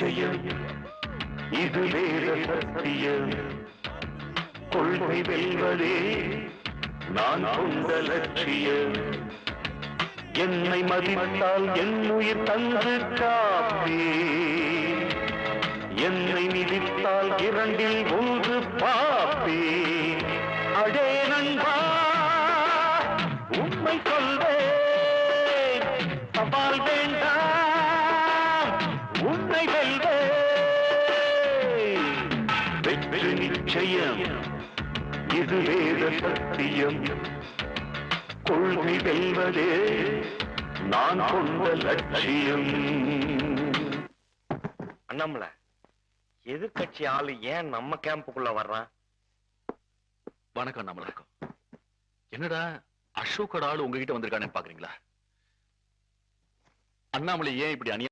நிச்சயம் இது வேத சத்தியம் கொள்கை வெல்வதே நான் கொண்ட லட்சியம் என்னை மதித்தால் என் உயிர் தந்து காப்பே என்னை மிதித்தால் இரண்டில் ஒன்று பாப்பே அடே நண்பா உண்மை சொல்வேன் சவால் வேண்டாம் உன்னை வெல்வே வெற்றி நிச்சயம் இது வேத சத்தியம் கொள்கை வெல்வதே நான் கொண்ட லட்சியம். அண்ணாமலை, எதிர்கட்சி ஆளு ஏன் நம்ம கேம்புக்குள்ள வர்றான்? வணக்கம் அண்ணாமலை. என்னடா அசோக்கோட ஆளு உங்ககிட்ட வந்திருக்கானே பாக்குறீங்களா? அண்ணாமலை ஏன் இப்படி